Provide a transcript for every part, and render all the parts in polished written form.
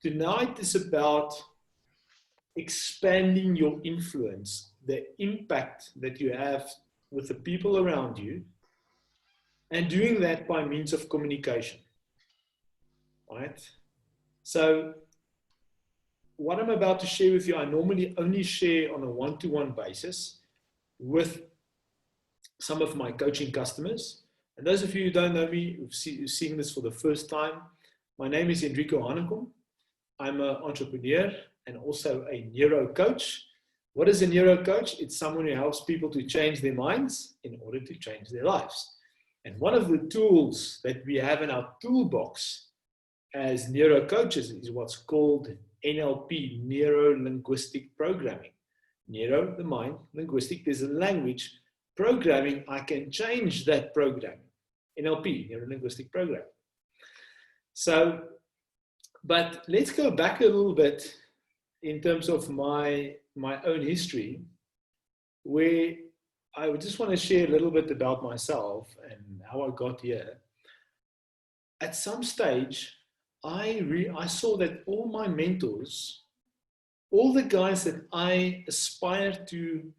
Tonight is about expanding your influence, the impact that you have with the people around you, and doing that by means of communication, right? So what I'm about to share with you, I normally only share on a one-to-one basis with some of my coaching customers. And those of you who don't know me, who've seen this for the first time, my name is Neur-Coach. I'm an entrepreneur and also a neuro-coach. What is a neuro-coach? It's someone who helps people to change their minds in order to change their lives. And one of the tools that we have in our toolbox as neuro-coaches is what's called NLP, Neuro Linguistic Programming. Neuro, the mind, linguistic, there's a language. Programming, I can change that program. NLP, Neuro Linguistic Programming. So, but let's go back a little bit in terms of my own history, where I would just want to share a little bit about myself and how I got here. At some stage, I saw that all my mentors, all the guys that I aspired to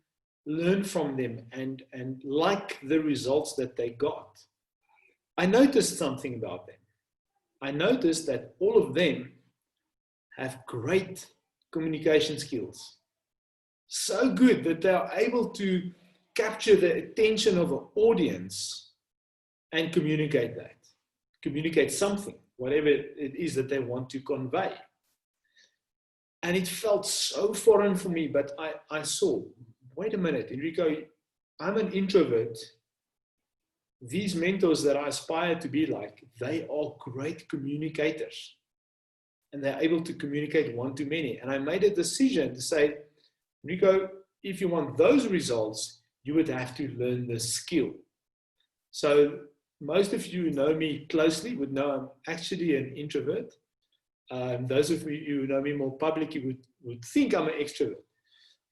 learn from them and like the results that they got, I noticed something about them. I noticed that all of them have great communication skills. So good that they are able to capture the attention of an audience and communicate that. Communicate something, whatever it is that they want to convey. And it felt so foreign for me, but I saw, wait a minute, Enrico, I'm an introvert. These mentors that I aspire to be like, they are great communicators. And they're able to communicate one-to-many. And I made a decision to say, Enrico, if you want those results, you would have to learn the skill. So most of you who know me closely would know I'm actually an introvert. Those of you who know me more publicly would think I'm an extrovert.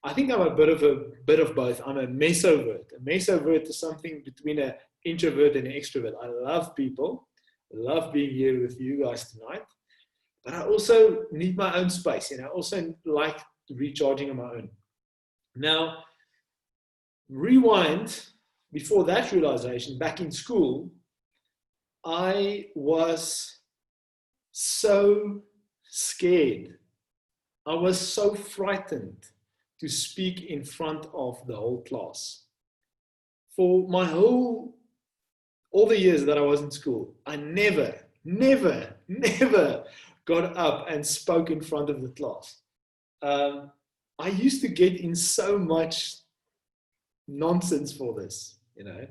I think I'm a bit of both. I'm a mesovert. A mesovert is something between an introvert and an extrovert. I love people. I love being here with you guys tonight. But I also need my own space, and I also like recharging on my own. Now, rewind before that realization, back in school, I was so scared. I was so frightened to speak in front of the whole class. For all the years that I was in school, I never got up and spoke in front of the class. I used to get in so much nonsense for this, you know.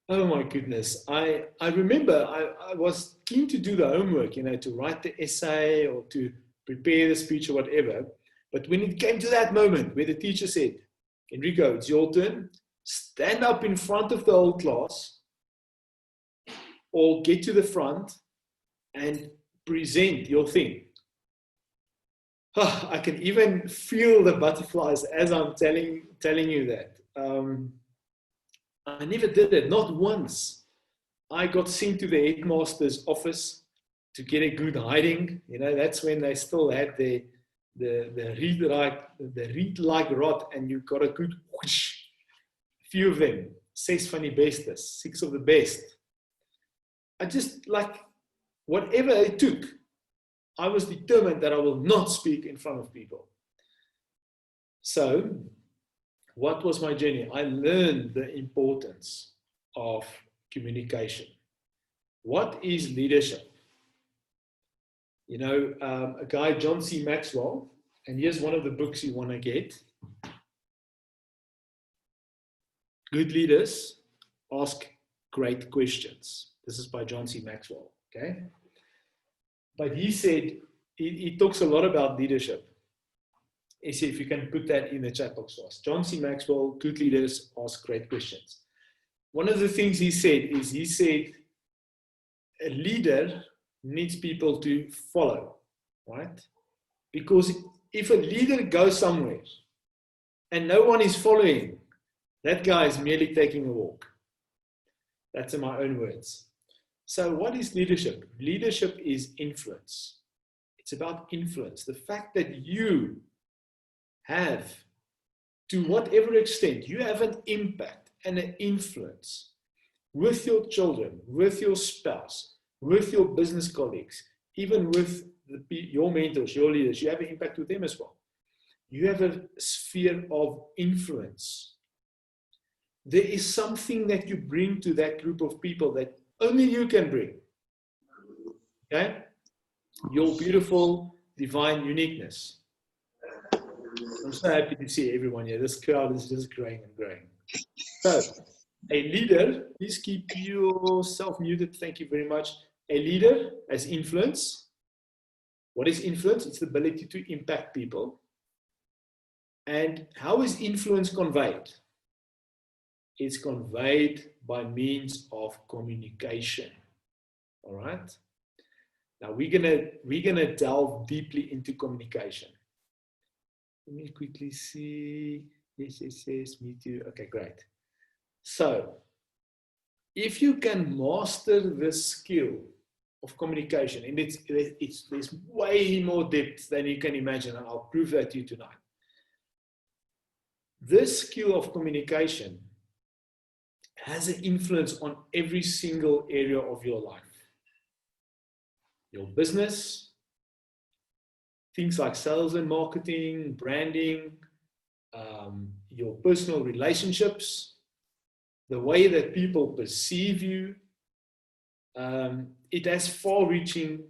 Oh my goodness. I remember I was keen to do the homework, you know, to write the essay or to prepare the speech or whatever. But when it came to that moment where the teacher said, Enrico, it's your turn, stand up in front of the whole class or get to the front and present your thing. I can even feel the butterflies as I'm telling you that. I never did it, not once. I got sent to the headmaster's office to get a good hiding. You know, that's when they still had the read like rod, and you got a good whoosh. Few of them, 6 van die bestes, 6 of the best. I just like, whatever it took, I was determined that I will not speak in front of people. So, what was my journey? I learned the importance of communication. What is leadership? You know, a guy, John C. Maxwell, and here's one of the books you want to get. Good leaders ask great questions. This is by John C. Maxwell, okay? But he said, he talks a lot about leadership. He said, if you can put that in the chat box for us. John C. Maxwell, good leaders ask great questions. One of the things he said is, a leader needs people to follow, right? Because if a leader goes somewhere and no one is following, that guy is merely taking a walk. That's in my own words. So what is leadership? Leadership is influence. It's about influence. The fact that you have, to whatever extent, you have an impact and an influence with your children, with your spouse, with your business colleagues, even with your mentors, your leaders. You have an impact with them as well. You have a sphere of influence. There is something that you bring to that group of people that only you can bring. Okay? Your beautiful, divine uniqueness. I'm so happy to see everyone here. This crowd is just growing and growing. So, a leader, please keep yourself muted. Thank you very much. A leader has influence. What is influence? It's the ability to impact people. And how is influence conveyed? It's conveyed by means of communication. All right? Now we're gonna delve deeply into communication. Let me quickly see. Yes, me too. Okay, great. So, if you can master this skill of communication, and there's way more depth than you can imagine, and I'll prove that to you tonight. This skill of communication has an influence on every single area of your life. Your business, things like sales and marketing, branding, your personal relationships, the way that people perceive you. It has far-reaching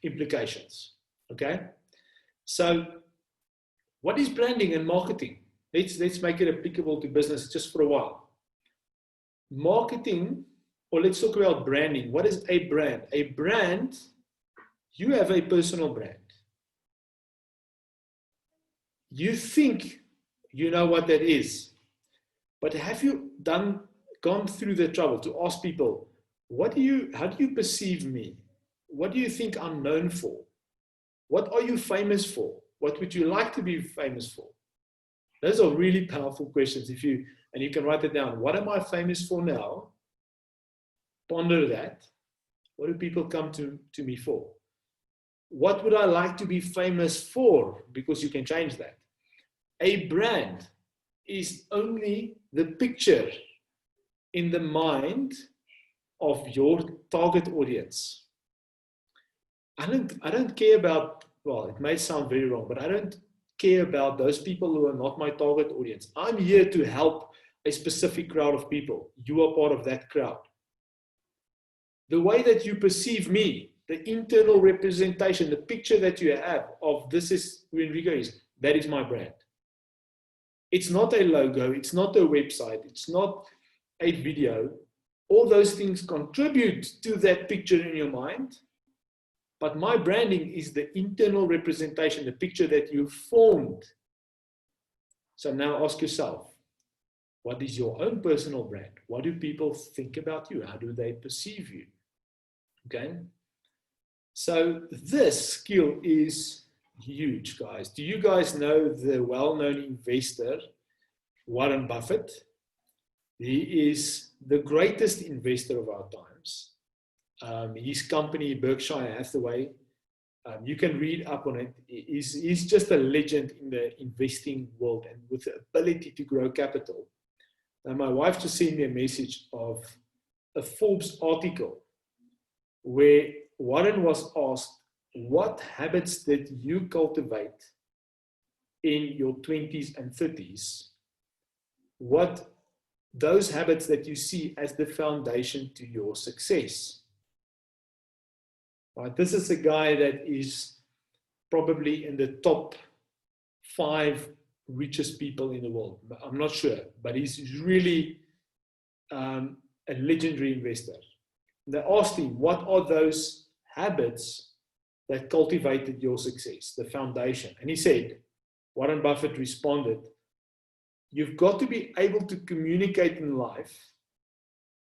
implications. Okay? So, what is branding and marketing? Let's make it applicable to business just for a while. Marketing, or let's talk about branding. What is a brand? A brand, you have a personal brand. You think you know what that is, but have you gone through the trouble to ask people, how do you perceive me? What do you think I'm known for? What are you famous for? What would you like to be famous for? Those are really powerful questions. And you can write it down. What am I famous for now? Ponder that. What do people come to me for? What would I like to be famous for? Because you can change that. A brand is only the picture in the mind of your target audience. I don't care about, well, it may sound very wrong, but I don't care about those people who are not my target audience. I'm here to help a specific crowd of people. You are part of that crowd. The way that you perceive me, the internal representation, the picture that you have of this is who Enrico is, that is my brand. It's not a logo, it's not a website, it's not a video. All those things contribute to that picture in your mind. But my branding is the internal representation, the picture that you formed. So now ask yourself, what is your own personal brand? What do people think about you? How do they perceive you? Okay. So this skill is huge, guys. Do you guys know the well-known investor, Warren Buffett? He is the greatest investor of our times. His company, Berkshire Hathaway, you can read up on it. He's just a legend in the investing world and with the ability to grow capital. Now, my wife just sent me a message of a Forbes article where Warren was asked, what habits did you cultivate in your 20s and 30s? What those habits that you see as the foundation to your success? Right, this is a guy that is probably in the top 5 richest people in the world. I'm not sure, but he's really a legendary investor. They asked him, what are those habits that cultivated your success, the foundation? And he said, Warren Buffett responded, you've got to be able to communicate in life,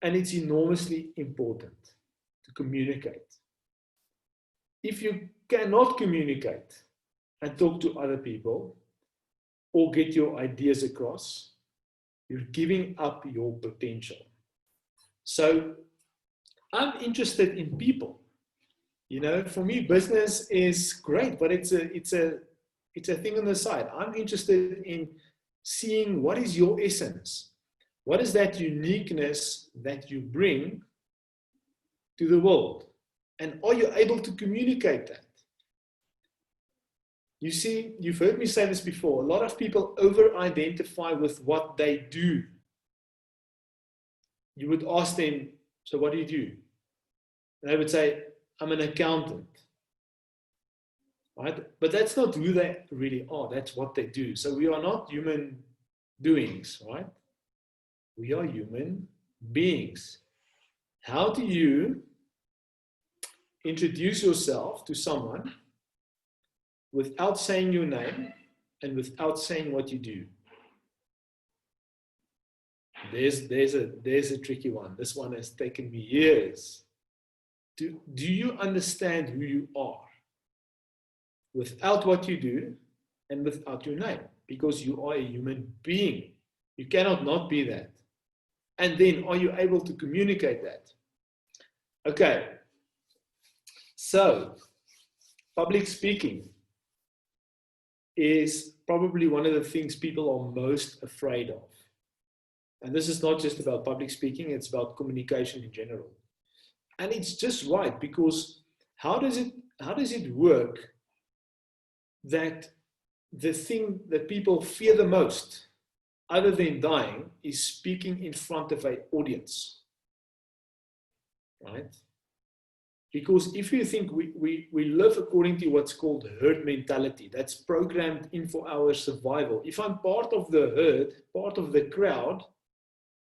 and it's enormously important to communicate. If you cannot communicate and talk to other people or get your ideas across, you're giving up your potential. So I'm interested in people. You know, for me, business is great, but it's a thing on the side. I'm interested in seeing what is your essence. What is that uniqueness that you bring to the world? And are you able to communicate that? You see, you've heard me say this before. A lot of people over-identify with what they do. You would ask them, so what do you do? And they would say, I'm an accountant. Right? But that's not who they really are. That's what they do. So we are not human doings, right? We are human beings. How do you introduce yourself to someone without saying your name and without saying what you do? There's a tricky one. This one has taken me years. Do you understand who you are without what you do and without your name? Because you are a human being. You cannot not be that. And then are you able to communicate that? Okay. So, public speaking is probably one of the things people are most afraid of. And this is not just about public speaking, it's about communication in general. And it's just right, because how does it work that the thing that people fear the most, other than dying, is speaking in front of an audience, right? Because if you think we live according to what's called herd mentality, that's programmed in for our survival. If I'm part of the herd, part of the crowd,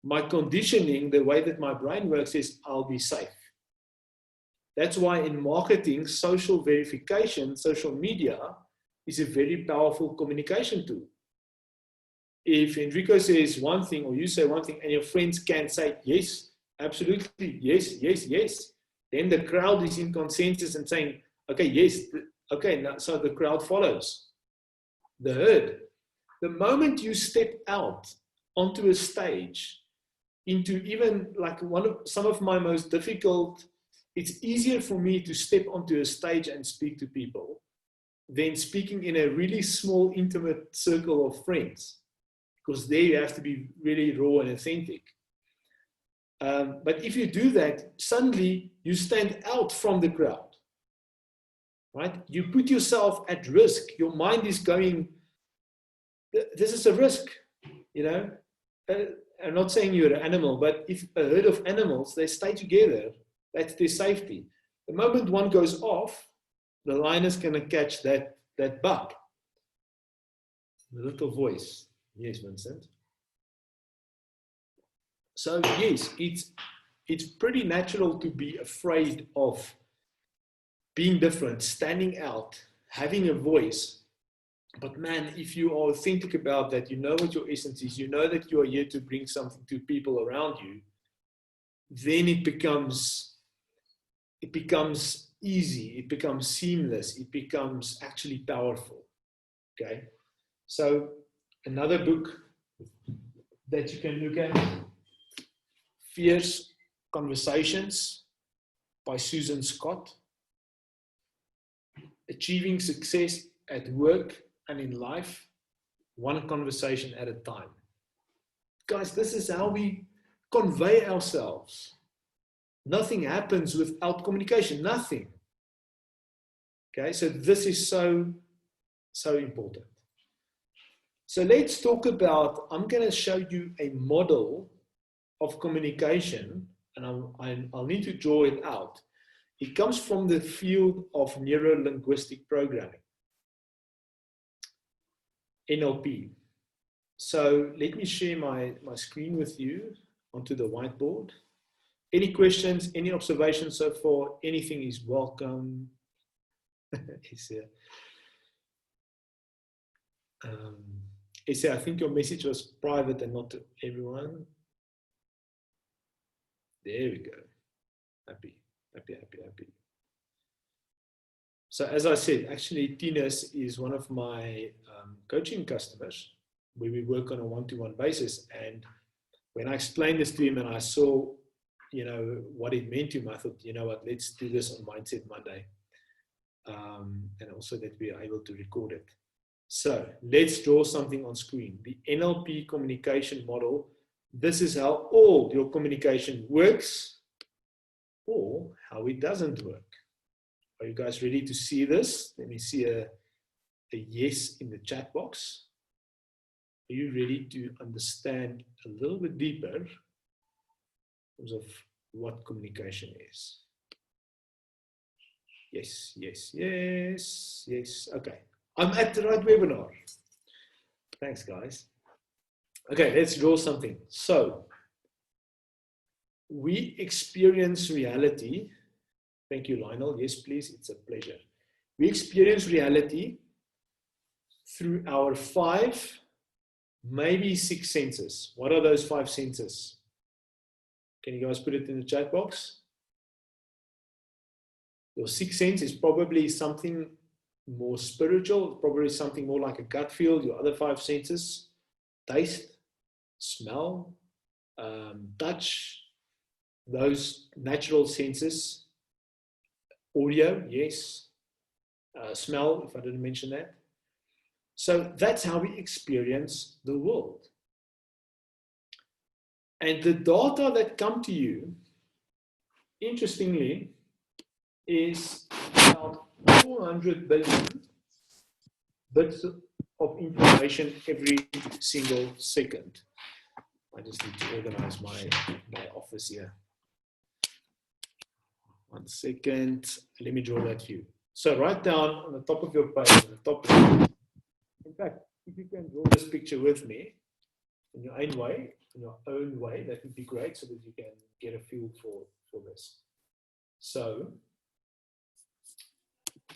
my conditioning, the way that my brain works is I'll be safe. That's why in marketing, social verification, social media is a very powerful communication tool. If Enrico says one thing or you say one thing and your friends can say, yes, absolutely, yes, yes, yes, then the crowd is in consensus and saying, okay, yes, okay, now, so the crowd follows the herd. The moment you step out onto a stage, into even like some of my most difficult, it's easier for me to step onto a stage and speak to people than speaking in a really small, intimate circle of friends, because there you have to be really raw and authentic. But if you do that, suddenly you stand out from the crowd, right? You put yourself at risk. Your mind is going, this is a risk, you know? I'm not saying you're an animal, but if a herd of animals, they stay together, that's their safety. The moment one goes off, the lion is going to catch that buck. The little voice. Yes, Vincent. So yes, it's pretty natural to be afraid of being different, standing out, having a voice. But man, if you are authentic about that, you know what your essence is, you know that you are here to bring something to people around you, then it becomes easy, it becomes seamless, it becomes actually powerful. Okay, so another book that you can look at, Fierce Conversations by Susan Scott. Achieving Success at Work and in Life, one conversation at a time. Guys, this is how we convey ourselves. Nothing happens without communication, nothing. Okay, so this is so important. So let's talk about, I'm going to show you a model of communication, and I'll need to draw it out. It comes from the field of Neuro Linguistic Programming, NLP. So let me share my screen with you onto the whiteboard. Any questions, any observations so far? Anything is welcome. I think your message was private and not to everyone. There we go. Happy. So as I said, actually Tinus is one of my coaching customers where we work on a one-to-one basis. And when I explained this to him and I saw you know, what it meant to him, I thought, you know what, let's do this on Mindset Monday. And also that we are able to record it. So let's draw something on screen. The NLP communication model. This is how all your communication works, or how it doesn't work. Are you guys ready to see this? Let me see a yes in the chat box. Are you ready to understand a little bit deeper in terms of what communication is? Yes, yes, yes, yes. Okay. I'm at the right webinar. Thanks, guys. Okay, let's draw something. So, we experience reality. Thank you, Lionel. Yes, please. It's a pleasure. We experience reality through our 5, maybe 6 senses. What are those 5 senses? Can you guys put it in the chat box? Your 6th sense is probably something more spiritual, probably something more like a gut feel. Your other 5 senses, taste, smell, touch, those natural senses, audio, yes, smell, if I didn't mention that. So that's how we experience the world. And the data that come to you, interestingly, is about 400 billion bits of information every single second. I just need to organize my office here. 1 second. Let me draw that for you. So write down on the top of your page, on the top. In fact, if you can draw this picture with me in your own way, that would be great, so that you can get a feel for this. So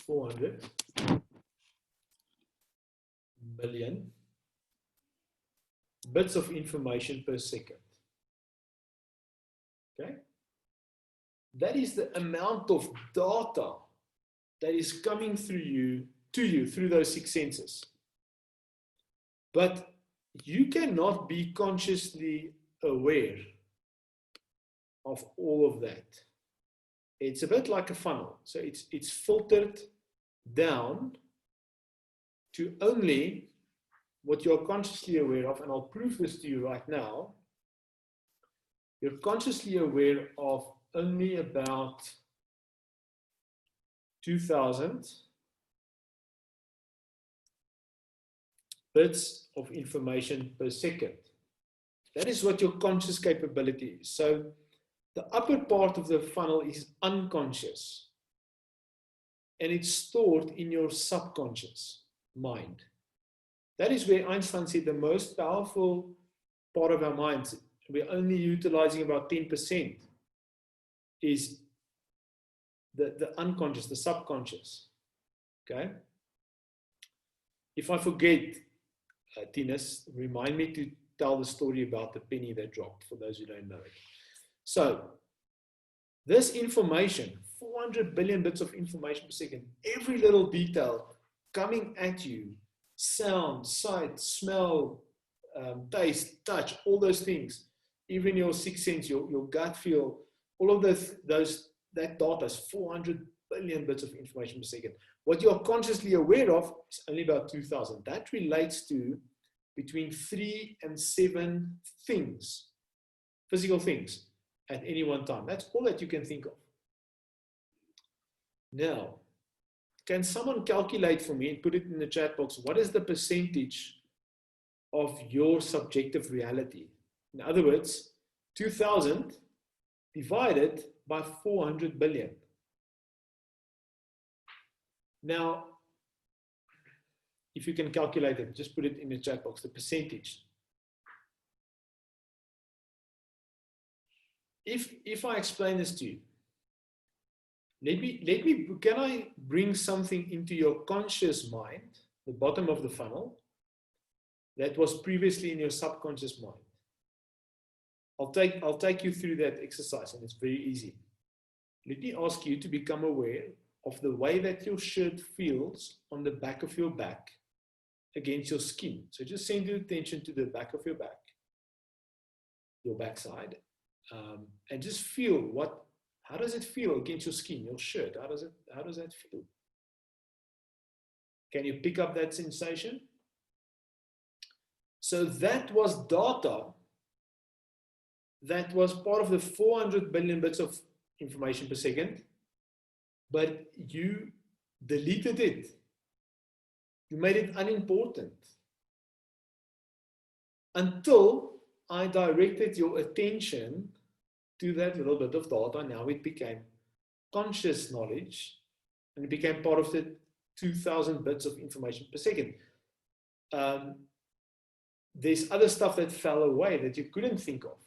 400 million bits of information per second. Okay? That is the amount of data that is coming through you, to you, through those 6 senses. But you cannot be consciously aware of all of that. It's a bit like a funnel. So it's filtered down to only what you're consciously aware of. And I'll prove this to you right now. You're consciously aware of only about 2,000 bits of information per second. That is what your conscious capability is. So the upper part of the funnel is unconscious, and it's stored in your subconscious mind. That is where Einstein said the most powerful part of our minds, we're only utilizing about 10%, is the unconscious, the subconscious. Okay? If I forget, Tinas, remind me to tell the story about the penny that dropped, for those who don't know it. So, this information, 400 billion bits of information per second, every little detail coming at you, sound, sight, smell, taste, touch, all those things, even your 6th sense, your gut feel, all of that data is 400 billion bits of information per second. What you're consciously aware of is only about 2,000. That relates to between 3 and 7 things, physical things, at any one time. That's all that you can think of. Now, can someone calculate for me and put it in the chat box, what is the percentage of your subjective reality? In other words, 2,000 divided by 400 billion. Now, if you can calculate it, just put it in the chat box, the percentage. If I explain this to you, can I bring something into your conscious mind, the bottom of the funnel, that was previously in your subconscious mind? I'll take you through that exercise, and it's very easy. Let me ask you to become aware of the way that your shirt feels on the back of your back against your skin. So just send your attention to the back of your back, your backside, And just feel how does it feel against your skin, your shirt? How does that feel? Can you pick up that sensation? So that was data that was part of the 400 billion bits of information per second, but you deleted it. You made it unimportant until I directed your attention to that little bit of data. Now it became conscious knowledge, and it became part of the 2000 bits of information per second. There's other stuff that fell away that you couldn't think of.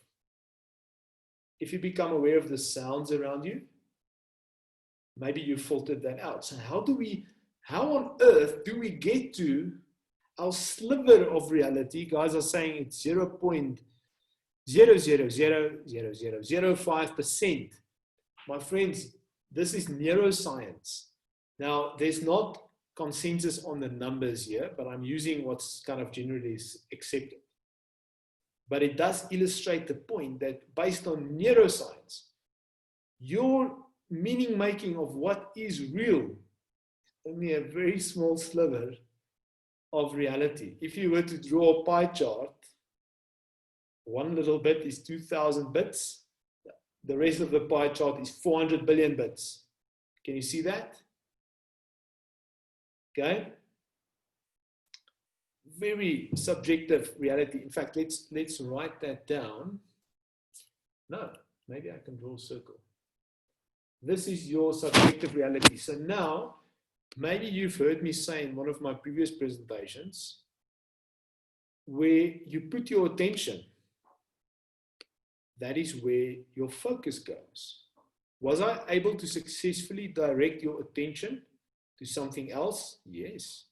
If you become aware of the sounds around you, maybe you filtered that out. So how on earth do we get to our sliver of reality? Guys are saying it's 0.0000005%. My friends, this is neuroscience. Now, there's not consensus on the numbers here, but I'm using what's kind of generally accepted. But it does illustrate the point that based on neuroscience, your meaning making of what is real is only a very small sliver of reality. If you were to draw a pie chart, one little bit is 2000 bits. The rest of the pie chart is 400 billion bits. Can you see that? Okay. Very subjective reality. In fact, let's write that down. No, maybe I can draw a circle. This is your subjective reality. So now, maybe you've heard me say in one of my previous presentations, where you put your attention, that is where your focus goes. Was I able to successfully direct your attention to something else? Yes.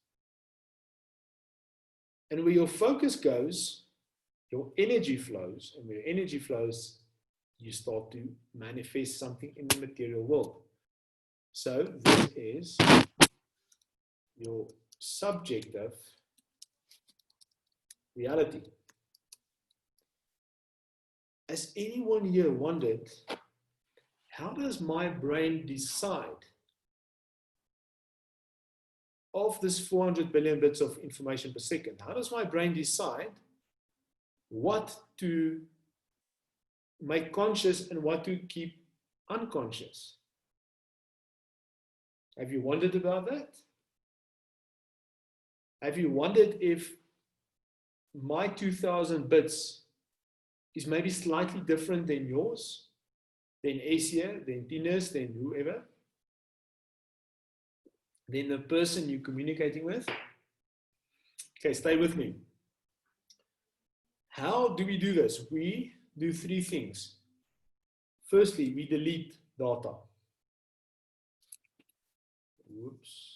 And where your focus goes, your energy flows, and where energy flows, you start to manifest something in the material world. So this is your subjective reality. Has anyone here wondered, how does my brain decide of this 400 billion bits of information per second? How does my brain decide what to make conscious and what to keep unconscious? Have you wondered about that? Have you wondered if my 2000 bits is maybe slightly different than yours, than Asia, than Tinas, than whoever, than the person you're communicating with? Okay, stay with me. How do we do this? We do three things. Firstly, we delete data. Whoops.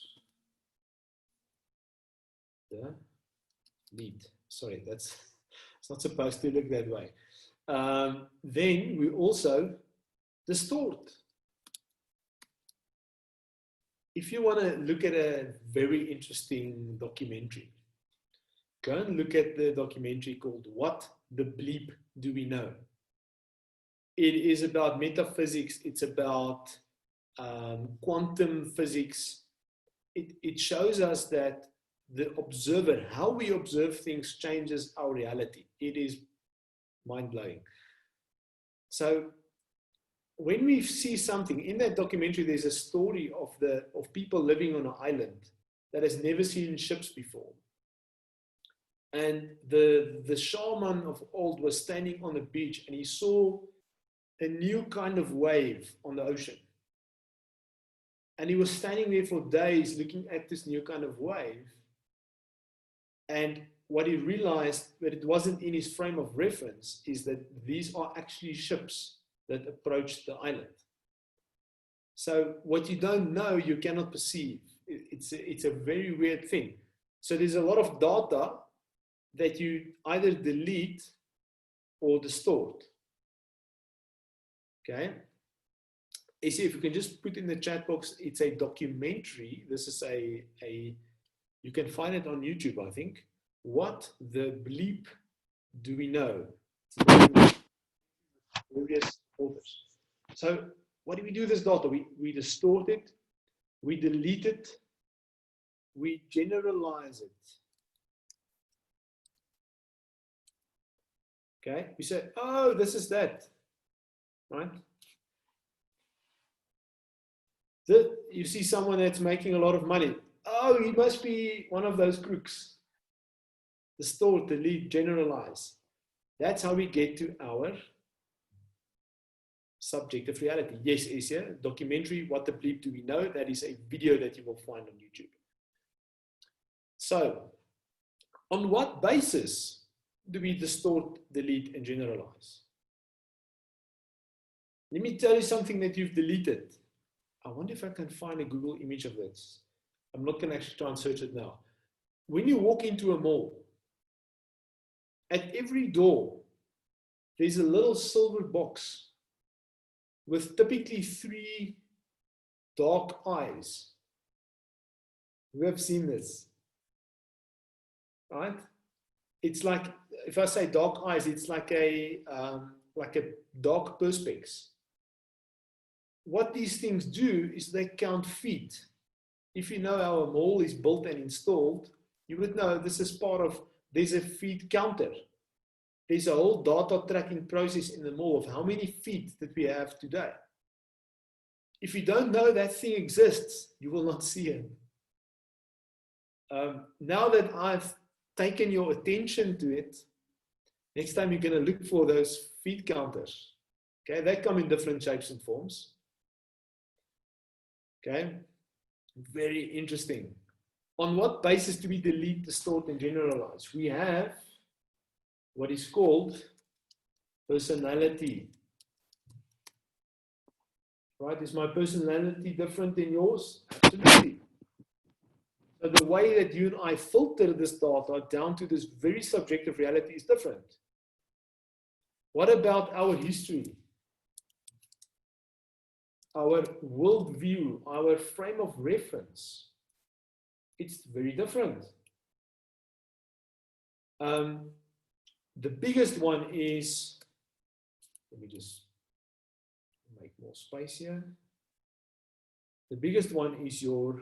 Delete. Sorry, it's not supposed to look that way. Then we also distort. If you want to look at a very interesting documentary, go and look at the documentary called What the Bleep Do We Know? It is about metaphysics. It's about quantum physics. It shows us that the observer, how we observe things, changes our reality. It is mind-blowing. So when we see something in that documentary, there's a story of people living on an island that has never seen ships before. And the shaman of old was standing on the beach and he saw a new kind of wave on the ocean. And he was standing there for days looking at this new kind of wave. And what he realized, that it wasn't in his frame of reference, is that these are actually ships that approached the island. So what you don't know, you cannot perceive. It's a very weird thing. So there's a lot of data that you either delete or distort. Okay. AC, if you can just put in the chat box, it's a documentary. This is you can find it on YouTube, I think. What the bleep do we know? various authors. So what do we do with this data? We distort it, we delete it, we generalize it. Okay, we say, oh, this is that, right? You see someone that's making a lot of money. Oh, he must be one of those crooks. Distort, delete, generalize. That's how we get to our subjective reality. Yes, Asia, documentary, What the Bleep Do We Know? That is a video that you will find on YouTube. So, on what basis do we distort, delete, and generalize? Let me tell you something that you've deleted. I wonder if I can find a Google image of this. I'm not going to actually try and search it now. When you walk into a mall, at every door, there's a little silver box with typically 3 dark eyes. Who have seen this? Right? It's like, if I say dark eyes, it's like a dark perspex. What these things do is they count feet. If you know how a mall is built and installed, you would know this is part of, there's a feet counter. There's a whole data tracking process in the mall of how many feet that we have today. If you don't know that thing exists, you will not see it. Now that I've taken your attention to it, next time you're going to look for those feet counters. Okay, they come in different shapes and forms. Okay, very interesting. On what basis do we delete, distort, and generalize? We have what is called personality. Right? Is my personality different than yours? Absolutely. So the way that you and I filter this data down to this very subjective reality is different. What about our history? Our worldview, our frame of reference? It's very different. The biggest one is, let me just make more space here. The biggest one is your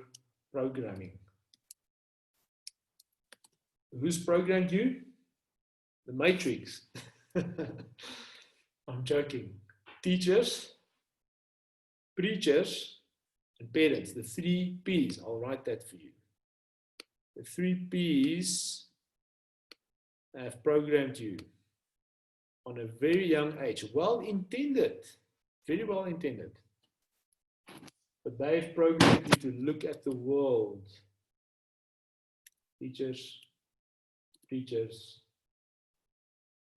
programming. Who's programmed you? The matrix. I'm joking. Teachers, preachers, and parents. The 3 P's. I'll write that for you. The 3 P's have programmed you on a very young age. Well intended. Very well intended. But they've programmed you to look at the world. Teachers, preachers,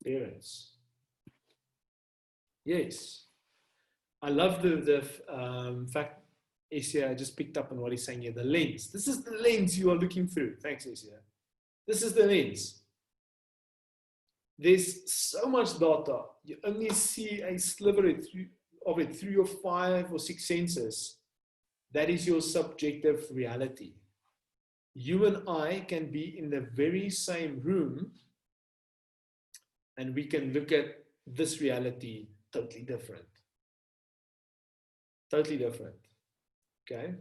parents. Yes. I love the fact, Asia, I just picked up on what he's saying here, the lens. This is the lens you are looking through. Thanks, Asia. This is the lens. There's so much data. You only see a sliver of it through your 5 or 6 senses. That is your subjective reality. You and I can be in the very same room and we can look at this reality totally different. Totally different. Okay?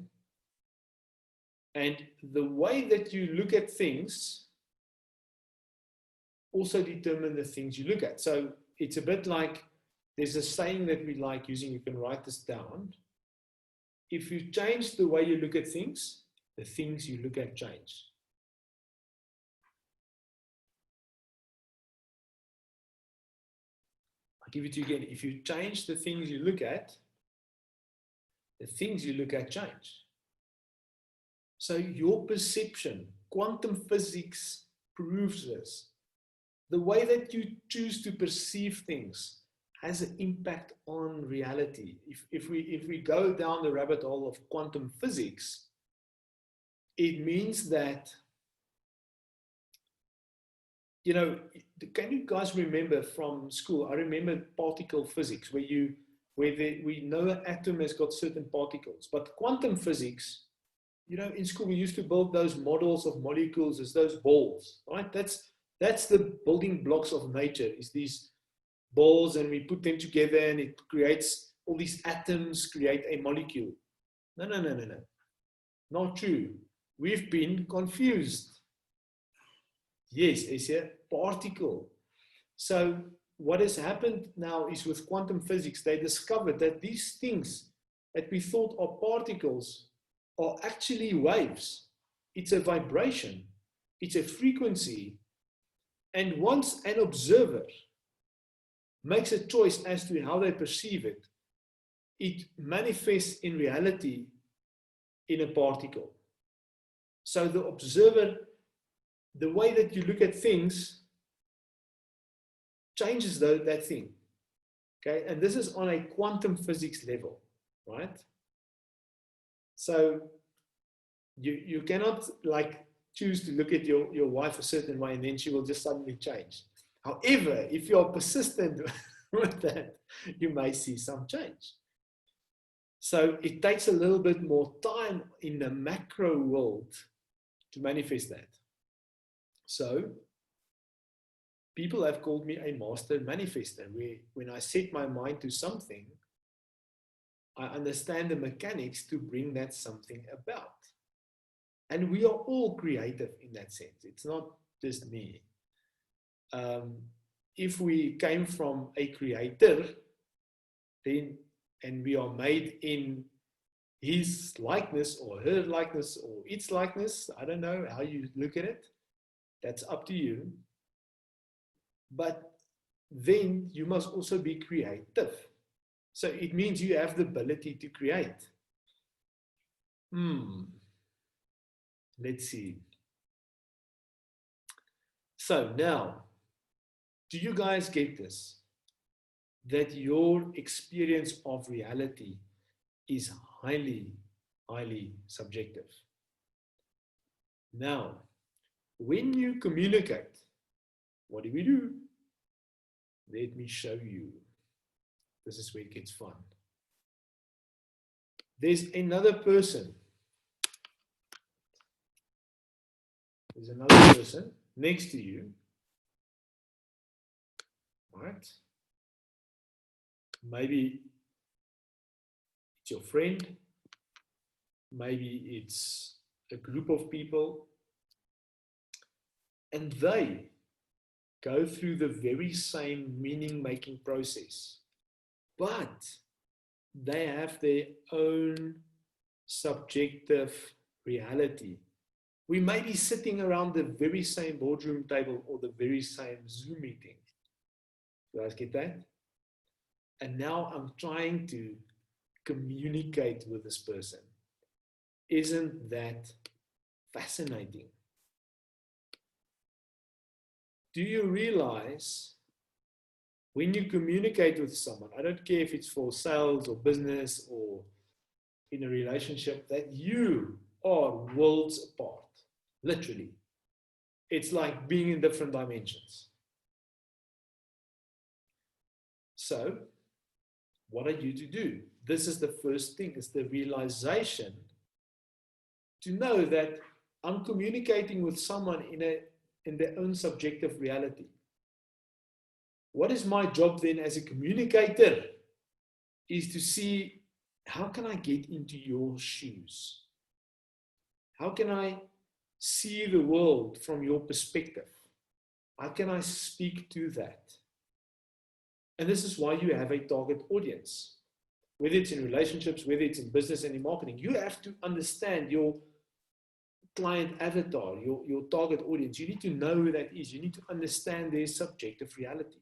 And the way that you look at things also determine the things you look at. So it's a bit like, there's a saying that we like using, you can write this down. If you change the way you look at things, the things you look at change. I'll give it to you again. If you change the things you look at, the things you look at change. So your perception, quantum physics proves this. The way that you choose to perceive things has an impact on reality. If we go down the rabbit hole of quantum physics, it means that, you know, can you guys remember from school? I remember particle physics where we know an atom has got certain particles, but quantum physics, you know, in school we used to build those models of molecules as those balls, right? That's the building blocks of nature, is these balls and we put them together and it creates all these atoms, create a molecule. No, no, no, no, no. Not true. We've been confused. Yes, it's a particle. So what has happened now is with quantum physics, they discovered that these things that we thought are particles are actually waves. It's a vibration. It's a frequency. And once an observer makes a choice as to how they perceive it, it manifests in reality in a particle. So the observer, the way that you look at things changes that thing. Okay, and this is on a quantum physics level, right? So you cannot like choose to look at your wife a certain way and then she will just suddenly change. However, if you're persistent with that, you may see some change. So it takes a little bit more time in the macro world to manifest that. So people have called me a master manifester, where when I set my mind to something, I understand the mechanics to bring that something about. And we are all creative in that sense. It's not just me. If we came from a creator, then, and we are made in his likeness or her likeness or its likeness, I don't know how you look at it. That's up to you. But then you must also be creative. So it means you have the ability to create. Let's see. So now, do you guys get this? That your experience of reality is highly, highly subjective. Now, when you communicate, what do? Let me show you. This is where it gets fun. There's another person. There's another person next to you. Right? Maybe it's your friend. Maybe it's a group of people. And they go through the very same meaning-making process. But they have their own subjective reality. We may be sitting around the very same boardroom table or the very same Zoom meeting. You guys get that? And now I'm trying to communicate with this person. Isn't that fascinating? Do you realize when you communicate with someone, I don't care if it's for sales or business or in a relationship, that you are worlds apart, literally. It's like being in different dimensions. So, what are you to do? This is the first thing, is the realization to know that I'm communicating with someone in their own subjective reality. What is my job then as a communicator? Is to see, how can I get into your shoes? How can I see the world from your perspective? How can I speak to that? And this is why you have a target audience. Whether it's in relationships, whether it's in business and in marketing, you have to understand your client avatar, your target audience. You need to know who that is. You need to understand their subjective reality.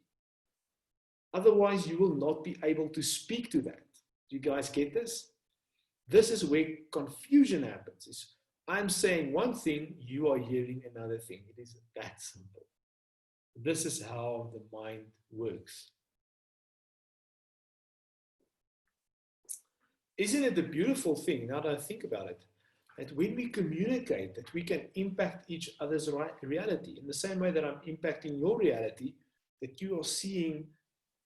Otherwise, you will not be able to speak to that. Do you guys get this? This is where confusion happens. I'm saying one thing, you are hearing another thing. It is that simple. This is how the mind works. Isn't it a beautiful thing, now that I think about it, that when we communicate, that we can impact each other's reality in the same way that I'm impacting your reality, that you are seeing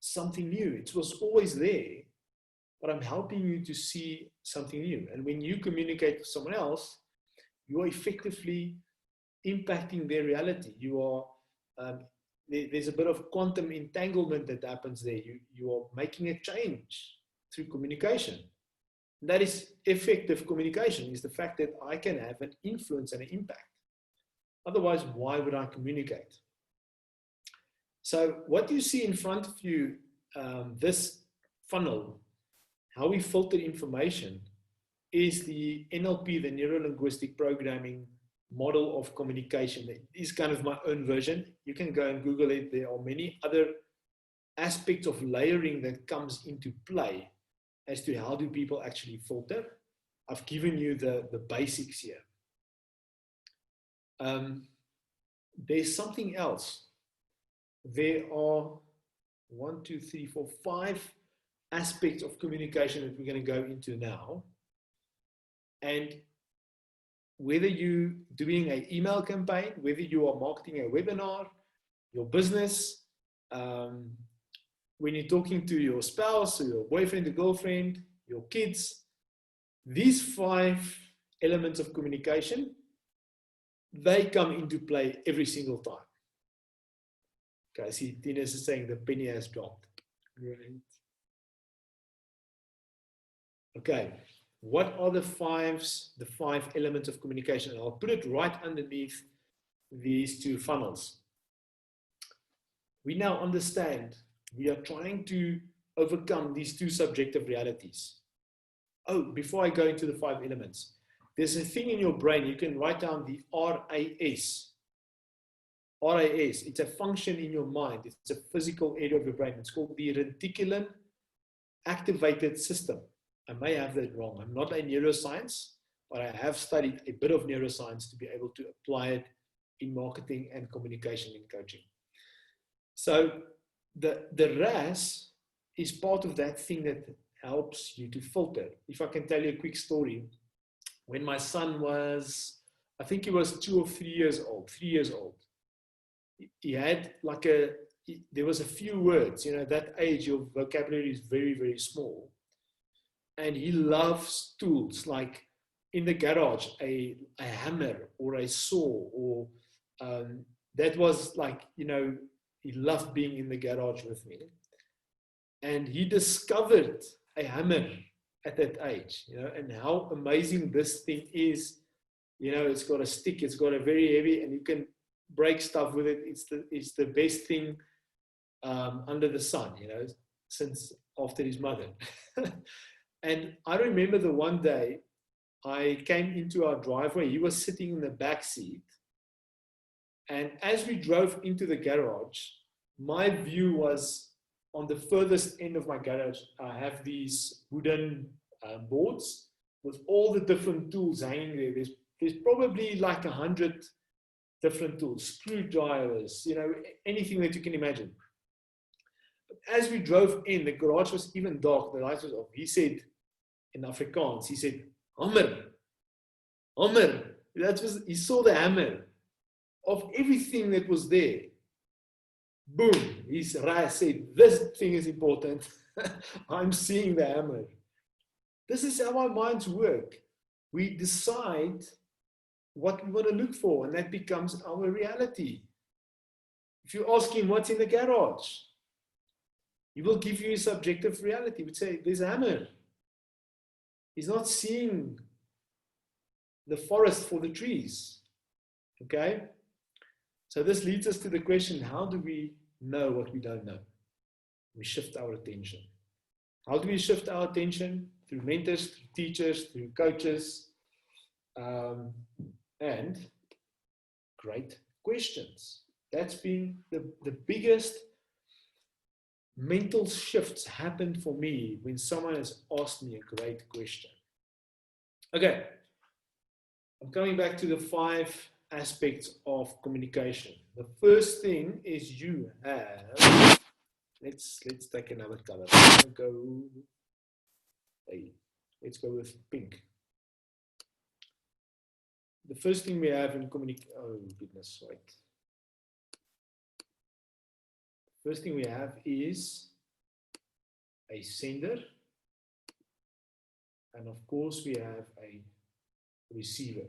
something new. It was always there, but I'm helping you to see something new. And when you communicate with someone else, you are effectively impacting their reality. You are there's a bit of quantum entanglement that happens there. You are making a change through communication. That is effective communication, is the fact that I can have an influence and an impact. Otherwise, why would I communicate? So what you see in front of you, this funnel, how we filter information, is the NLP, the Neuro Linguistic Programming model of communication. It is kind of my own version. You can go and Google it. There are many other aspects of layering that comes into play as to how do people actually filter. I've given you the basics here. There's something else. There are 5 aspects of communication that we're going to go into now. And whether you're doing an email campaign, whether you are marketing a webinar, your business, when you're talking to your spouse or your boyfriend or girlfriend, your kids, these 5 elements of communication, they come into play every single time. Okay, I see Tina's is saying the penny has dropped. Great. Okay, what are the 5 elements of communication? I'll put it right underneath these 2 funnels. We now understand we are trying to overcome these 2 subjective realities. Oh, before I go into the 5 elements, there's a thing in your brain, you can write down the RAS. RAS, it's a function in your mind. It's a physical area of your brain. It's called the reticulum activated system. I may have that wrong. I'm not a neuroscience, but I have studied a bit of neuroscience to be able to apply it in marketing and communication and coaching. So the RAS is part of that thing that helps you to filter. If I can tell you a quick story, when my son was, I think he was 2 or 3 years old, he had like there was a few words, you know, that age your vocabulary is very, very small. And he loves tools like in the garage, a hammer or a saw, or that was like, you know, he loved being in the garage with me. And he discovered a hammer at that age, you know, and how amazing this thing is. You know, it's got a stick, it's got a very heavy, and you can break stuff with it. It's the best thing under the sun, you know, since after his mother. And I remember the one day I came into our driveway, he was sitting in the back seat. And as we drove into the garage, my view was on the furthest end of my garage. I have these wooden boards with all the different tools hanging there. There's probably like 100 different tools, screwdrivers, you know, anything that you can imagine. But as we drove in, the garage was even dark, the lights was off. He said, in Afrikaans, he said, hammer, hammer. He saw the hammer of everything that was there. Boom, his RAS said, this thing is important. I'm seeing the hammer. This is how our minds work. We decide what we want to look for, and that becomes our reality. If you ask him what's in the garage, he will give you a subjective reality. He would say, there's a hammer. He's not seeing the forest for the trees. Okay? So this leads us to the question, how do we know what we don't know? We shift our attention. How do we shift our attention? Through mentors, through teachers, through coaches, and great questions. That's been the biggest mental shifts happened for me when someone has asked me a great question. Okay, I'm coming back to the 5 aspects of communication. The first thing is you have, let's take another color. Let's go with pink. The first thing we have in communication, oh goodness, wait. First thing we have is a sender, and of course we have a receiver.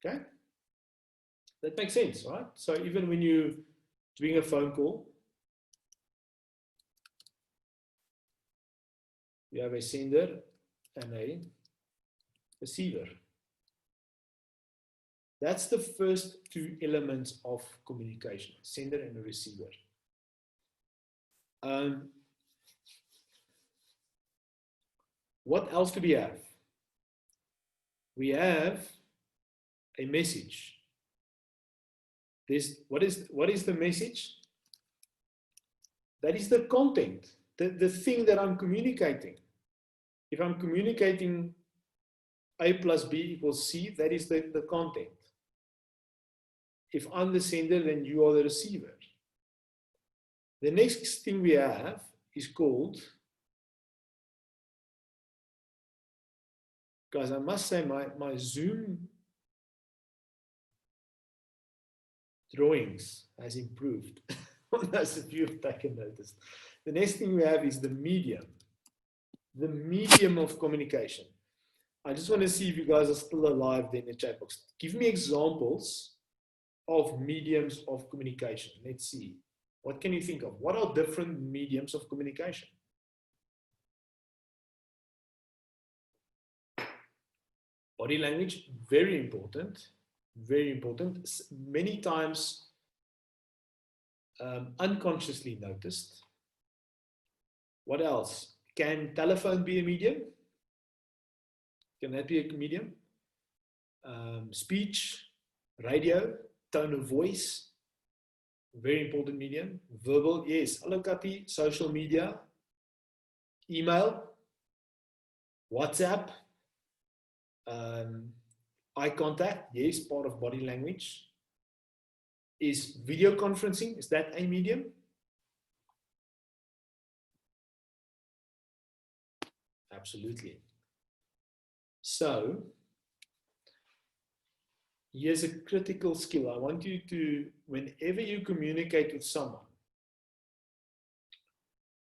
Okay, that makes sense, right? So even when you doing a phone call. You have a sender and a receiver. That's the first two elements of communication, sender and a receiver. What else do we have? We have a message. What is the message? That is the content, the thing that I'm communicating. If I'm communicating A plus B equals C, that is the content. If I'm the sender, then you are the receiver. The next thing we have is called, guys, I must say my Zoom drawings has improved. As if you've taken notice. The next thing we have is the medium of communication. I just want to see if you guys are still alive there in the chat box. Give me examples of mediums of communication. Let's see. What can you think of? What are different mediums of communication? Body language, very important. Very important. Many times unconsciously noticed. What else? Can telephone be a medium? Can that be a medium? Speech, radio, tone of voice, very important medium. Verbal, yes. Hello, Kati. Social media, email, WhatsApp, eye contact, yes, part of body language. Is video conferencing, is that a medium? Absolutely. So, here's a critical skill. I want you to, whenever you communicate with someone,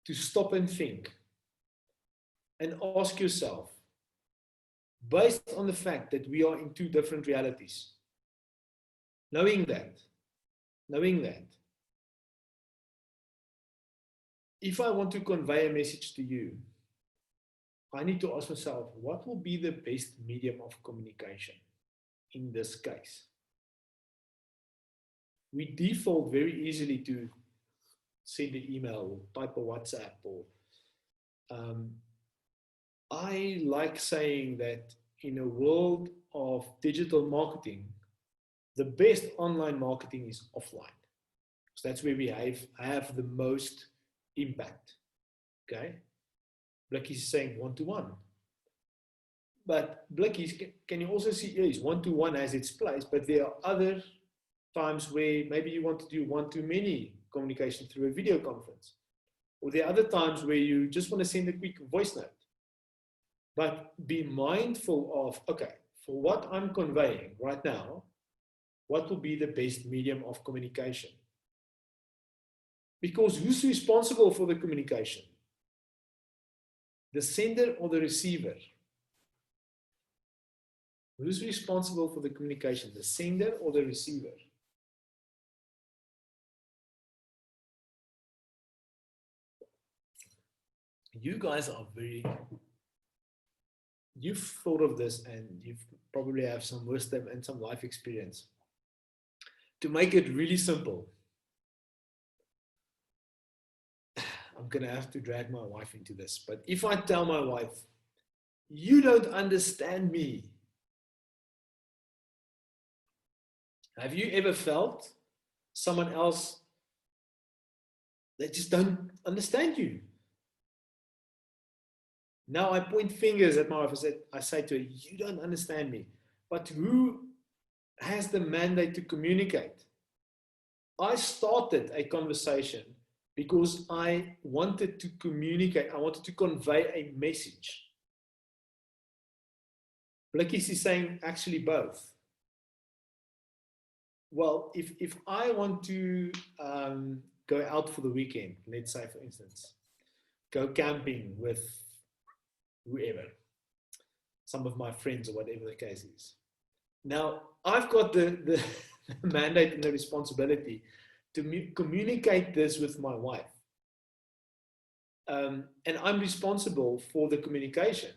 to stop and think and ask yourself, based on the fact that we are in two different realities, knowing that, if I want to convey a message to you, I need to ask myself, what will be the best medium of communication in this case? We default very easily to send an email or type a WhatsApp. Or I like saying that in a world of digital marketing, the best online marketing is offline. So that's where we have the most impact. Okay? Blikkies is saying one-to-one. But Blikkies, can you also see, yes, one-to-one has its place, but there are other times where maybe you want to do one-to-many communication through a video conference. Or there are other times where you just want to send a quick voice note. But be mindful of, okay, for what I'm conveying right now, what will be the best medium of communication? Because who's responsible for the communication? The sender or the receiver? Who's responsible for the communication? The sender or the receiver? You guys are you've thought of this and you probably have some wisdom and some life experience. To make it really simple, I'm going to have to drag my wife into this. But if I tell my wife, you don't understand me. Have you ever felt someone else that just don't understand you? Now I point fingers at my wife. I say to her, you don't understand me. But who has the mandate to communicate? I started a conversation because I wanted to communicate. I wanted to convey a message. Blikkies is saying actually both. Well, if I want to go out for the weekend, let's say, for instance, go camping with whoever, some of my friends or whatever the case is. Now, I've got the mandate and the responsibility to communicate this with my wife. And I'm responsible for the communication.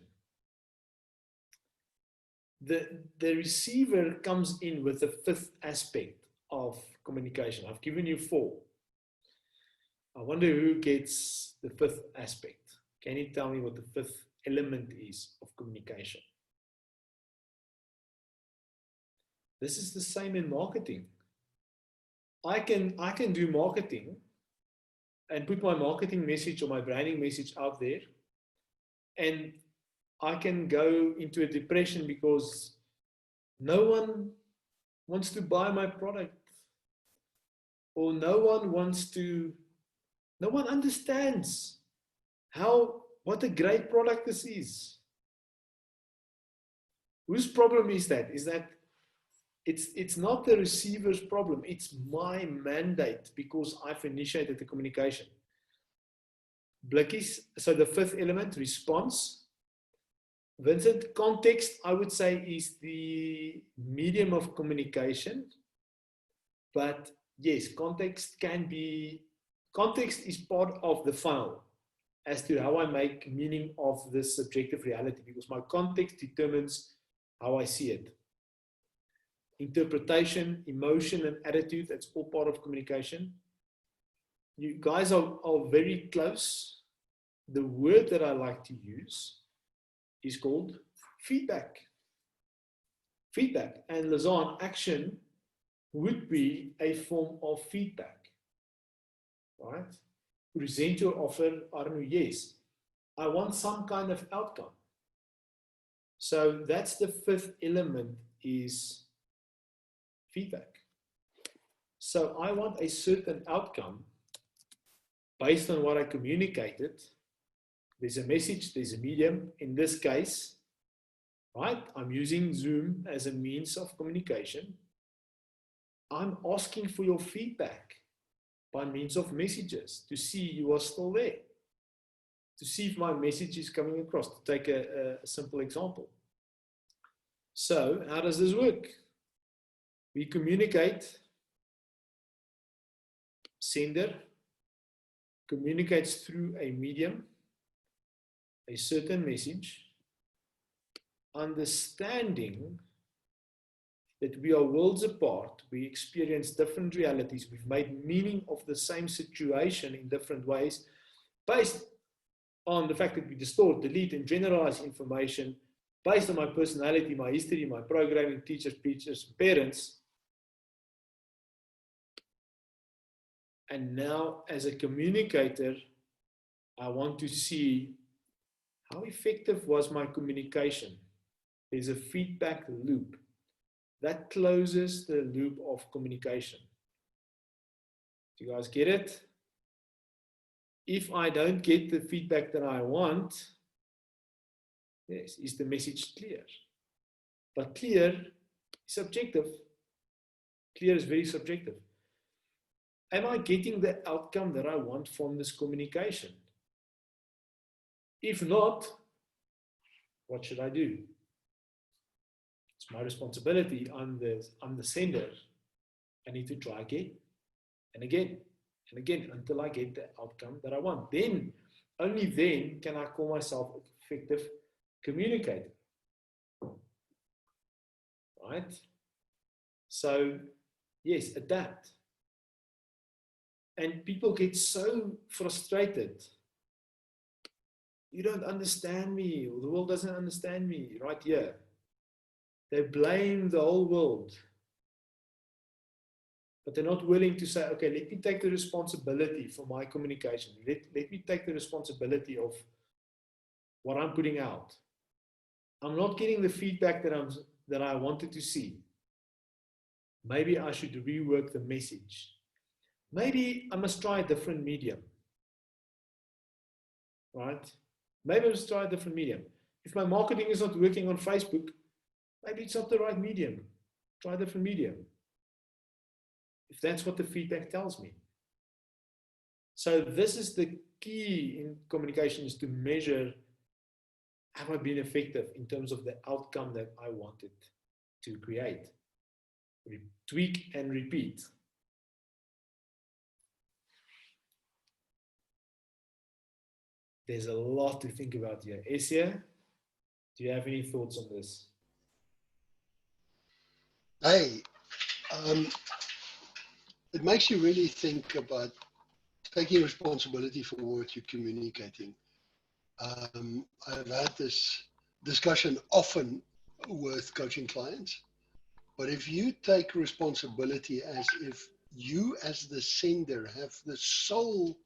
The receiver comes in with the fifth aspect of communication. I've given you 4. I wonder who gets the fifth aspect. Can you tell me what the fifth element is of communication? This is the same in marketing. I can do marketing and put my marketing message or my branding message out there, and I can go into a depression because no one wants to buy my product, or no one understands what a great product this is. Whose problem is that? Is that it's not the receiver's problem, it's my mandate because I've initiated the communication. Blikkies, so the fifth element, response. Vincent, context, I would say, is the medium of communication. But yes, context is part of the funnel as to how I make meaning of this subjective reality, because my context determines how I see it. Interpretation, emotion, and attitude, that's all part of communication. You guys are very close. The word that I like to use is called feedback. Feedback. And Lazan, action would be a form of feedback. Right? Present your offer, I don't know, yes. I want some kind of outcome. So that's the fifth element, is feedback. So I want a certain outcome based on what I communicated. There's a message, there's a medium. In this case, right, I'm using Zoom as a means of communication. I'm asking for your feedback by means of messages to see you are still there, to see if my message is coming across, to take a simple example. So how does this work? We communicate, sender communicates through a medium, a certain message, understanding that we are worlds apart, we experience different realities, we've made meaning of the same situation in different ways, based on the fact that we distort, delete, and generalize information, based on my personality, my history, my programming, teachers, preachers, parents. And now, as a communicator, I want to see how effective was my communication. There's a feedback loop that closes the loop of communication. Do you guys get it? If I don't get the feedback that I want, yes, is the message clear? But clear is subjective. Clear is very subjective. Am I getting the outcome that I want from this communication? If not, what should I do? It's my responsibility. I'm the sender. I need to try again and again and again until I get the outcome that I want. Then, only then can I call myself an effective communicator. Right? So, yes, adapt. And people get so frustrated. You don't understand me, or the world doesn't understand me, right here. They blame the whole world. But they're not willing to say, okay, let me take the responsibility for my communication. Let me take the responsibility of what I'm putting out. I'm not getting the feedback that I wanted to see. Maybe I should rework the message. Maybe I must try a different medium. Right? Maybe I must try a different medium. If my marketing is not working on Facebook, maybe it's not the right medium. Try a different medium. If that's what the feedback tells me. So this is the key in communication, is to measure, have I been effective in terms of the outcome that I wanted to create? Tweak and repeat. There's a lot to think about here. Essia, do you have any thoughts on this? Hey, it makes you really think about taking responsibility for what you're communicating. I've had this discussion often with coaching clients, but if you take responsibility as if you as the sender have the sole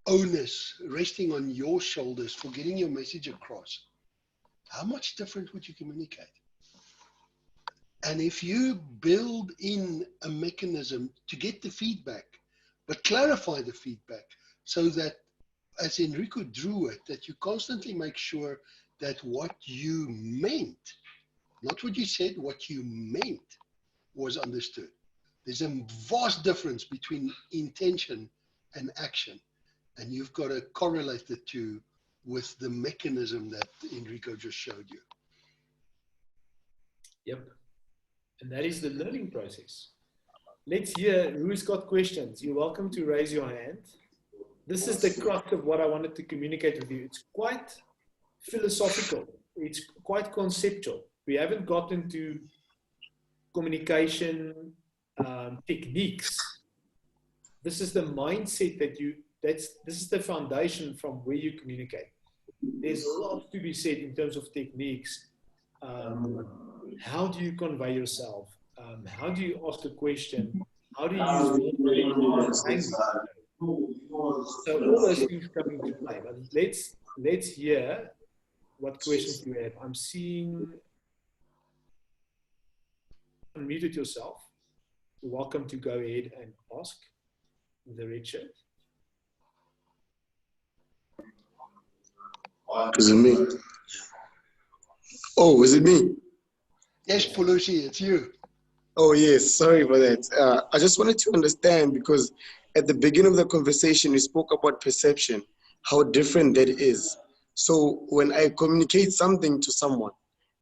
onus resting on your shoulders for getting your message across, how much different would you communicate? And if you build in a mechanism to get the feedback, but clarify the feedback so that, as Enrico drew it, that you constantly make sure that what you meant, not what you said, what you meant was understood. There's a vast difference between intention and action. And you've got to correlate the two with the mechanism that Enrico just showed you. Yep. And that is the learning process. Let's hear who's got questions. You're welcome to raise your hand. This is the crux of what I wanted to communicate with you. It's quite philosophical. It's quite conceptual. We haven't gotten to communication techniques. This is the mindset that this is the foundation from where you communicate. There's a lot to be said in terms of techniques. How do you convey yourself? How do you ask a question? How do you use language? So all those things come into play. But let's hear what questions you have. I'm seeing. Unmuted yourself. You're welcome to go ahead and ask the red shirt. Is it me? Oh, is it me? Yes, Pulusi, it's you. Oh, yes. Sorry for that. I just wanted to understand, because at the beginning of the conversation, we spoke about perception, how different that is. So when I communicate something to someone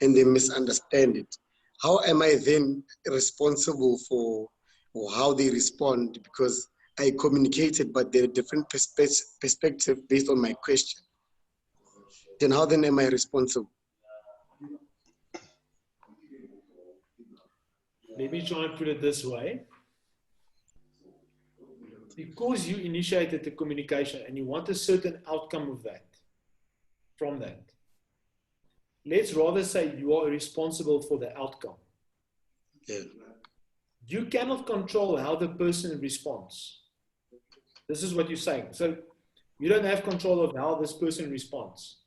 and they misunderstand it, how am I then responsible for how they respond? Because I communicated, but they're a different perspective based on my question. Then how then am I responsible? Let me try and put it this way. Because you initiated the communication and you want a certain outcome of that, from that, let's rather say you are responsible for the outcome. Yeah. You cannot control how the person responds. This is what you're saying. So you don't have control of how this person responds.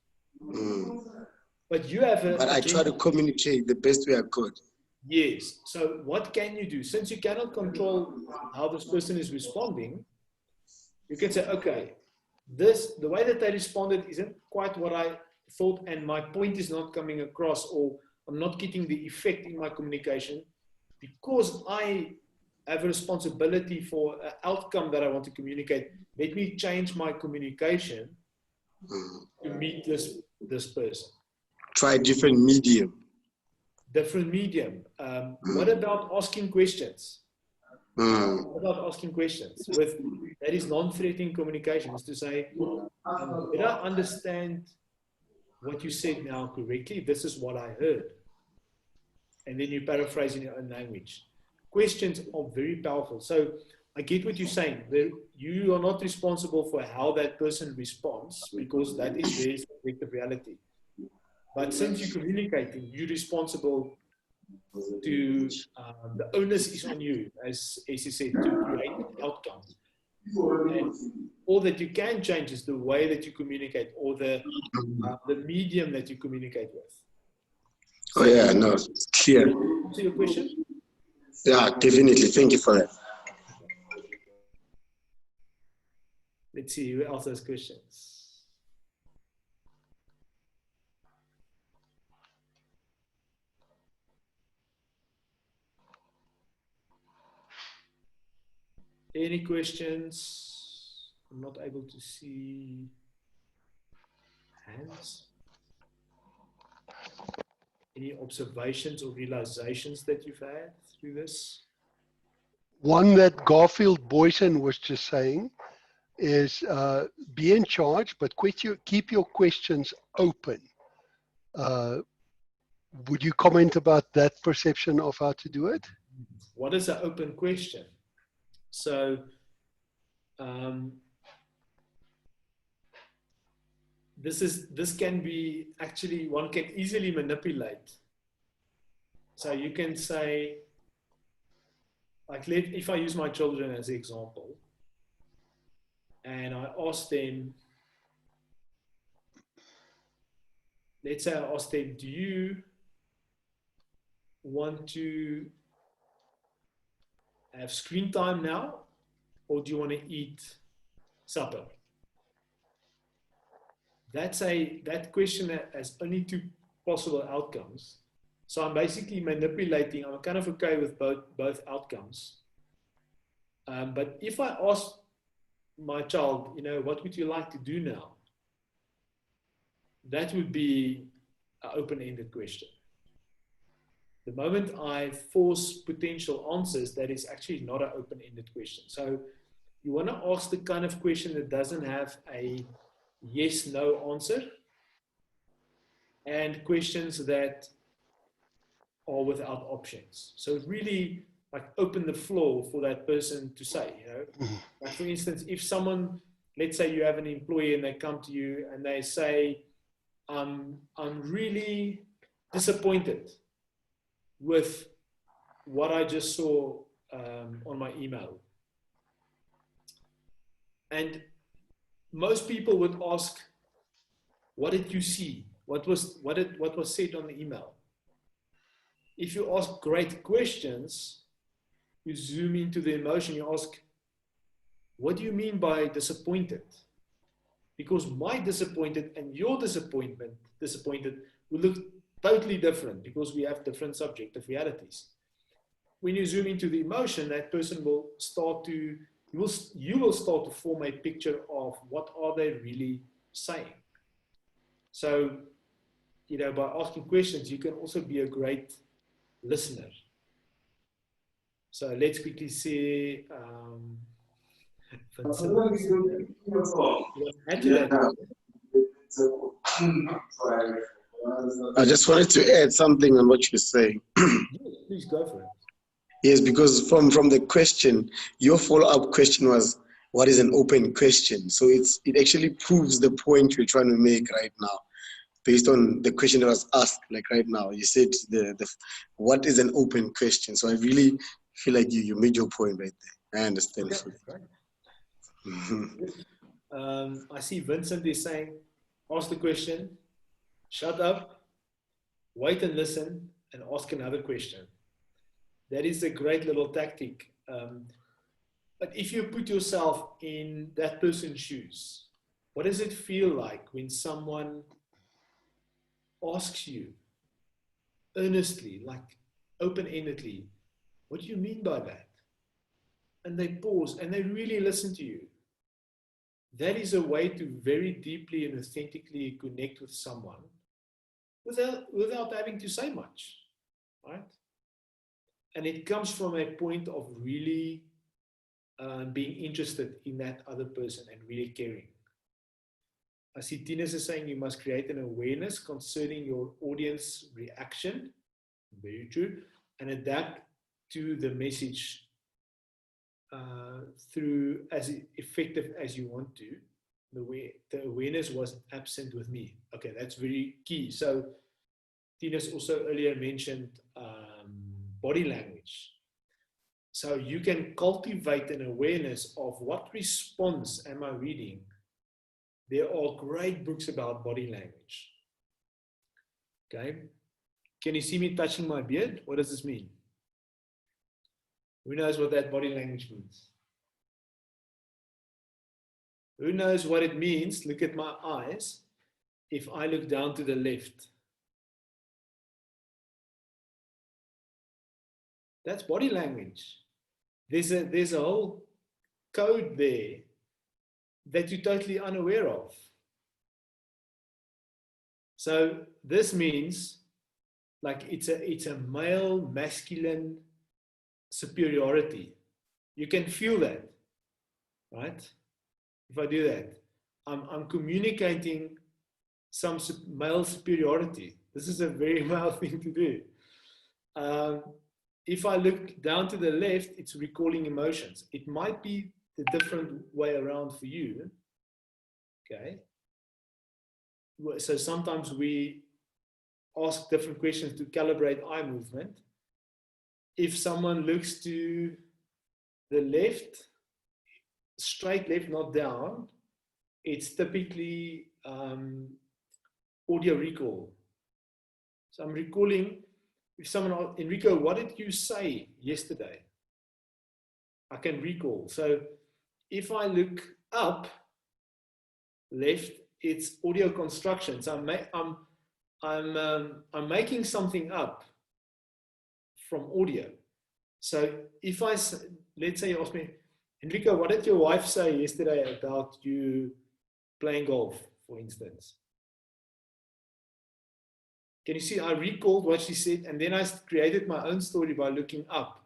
But you have a... But I try to communicate the best way I could. Yes. So what can you do? Since you cannot control how this person is responding, you can say, okay, the way that they responded isn't quite what I thought, and my point is not coming across, or I'm not getting the effect in my communication, because I have a responsibility for an outcome that I want to communicate. Let me change my communication to meet this person. Try a different medium. Different medium. What about asking questions? What about asking questions? That is non-threatening communication, is to say, did I understand what you said now correctly? This is what I heard. And then you paraphrase in your own language. Questions are very powerful. So I get what you're saying. You are not responsible for how that person responds, because that is their subjective reality. But since you're communicating, you're responsible to, the onus is on you, as you said, to create an outcome. And all that you can change is the way that you communicate, or the medium that you communicate with. So, oh yeah, no, it's clear. Answer your question? Yeah, definitely. Thank you for that. Let's see who else has questions. Any questions? I'm not able to see hands. Any observations or realizations that you've had through this? One that Garfield Boyson was just saying, is be in charge, but keep your questions open. Would you comment about that perception of how to do it? What is an open question? So, this can be actually, one can easily manipulate. So you can say, like, if I use my children as an example, and I ask them, let's say I ask them, do you want to have screen time now, or do you want to eat supper? That question has only two possible outcomes. So I'm basically manipulating. I'm kind of okay with both outcomes. But if I ask my child, you know, what would you like to do now? That would be an open-ended question. The moment I force potential answers, that is actually not an open-ended question. So you want to ask the kind of question that doesn't have a yes, no answer, and questions that are without options. So really, like, open the floor for that person to say, you know, like, for instance, if someone, let's say you have an employee and they come to you and they say, I'm really disappointed with what I just saw on my email. And most people would ask, what did you see? What was said on the email? If you ask great questions, you zoom into the emotion, you ask, what do you mean by disappointed? Because my disappointed and your disappointed will look totally different, because we have different subjective realities. When you zoom into the emotion, that person will start to, you will start to form a picture of what are they really saying. So, you know, by asking questions, you can also be a great listener. So let's quickly see. I just wanted to add something on what you're saying. Please go for it. Yes, because from the question, your follow-up question was, what is an open question? So it actually proves the point you're trying to make right now, based on the question that was asked. Like right now, you said what is an open question? So I really feel like you made your point right there. I understand. Okay, great. I see Vincent is saying, ask the question, shut up, wait and listen, and ask another question. That is a great little tactic. But if you put yourself in that person's shoes, what does it feel like when someone asks you earnestly, like open-endedly, what do you mean by that? And they pause and they really listen to you. That is a way to very deeply and authentically connect with someone without having to say much, right? And it comes from a point of really being interested in that other person and really caring. I see Tinus is saying you must create an awareness concerning your audience reaction, very true, and adapt to the message through as effective as you want to. The awareness was absent with me. Okay, that's very key. So Tinus also earlier mentioned body language. So you can cultivate an awareness of what response am I reading. There are great books about body language. Okay. Can you see me touching my beard? What does this mean? Who knows what that body language means? Who knows what it means? Look at my eyes. If I look down to the left, that's body language. There's a whole code there that you're totally unaware of. So this means, like, it's a male masculine superiority. You can feel that, right? if I do that, I'm communicating some male superiority. This is a very male thing to do. If I look down to the left, it's recalling emotions. It might be the different way around for you. Okay. So sometimes we ask different questions to calibrate eye movement. If someone looks to the left, straight left, not down, it's typically audio recall. So I'm recalling, if someone, Enrico, what did you say yesterday? I can recall. So if I look up left, it's audio construction. So I'm making something up from audio. So if I, let's say you ask me, Enrico, what did your wife say yesterday about you playing golf, for instance? Can you see, I recalled what she said, and then I created my own story by looking up.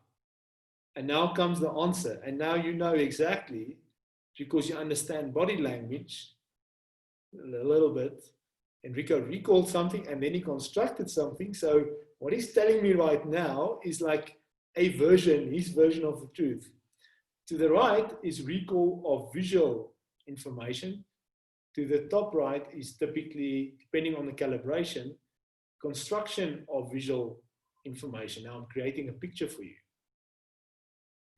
And now comes the answer. And now you know exactly, because you understand body language a little bit. Enrico recalled something, and then he constructed something. So what he's telling me right now is like a version, his version of the truth. To the right is recall of visual information. To the top right is typically, depending on the calibration, construction of visual information. Now I'm creating a picture for you.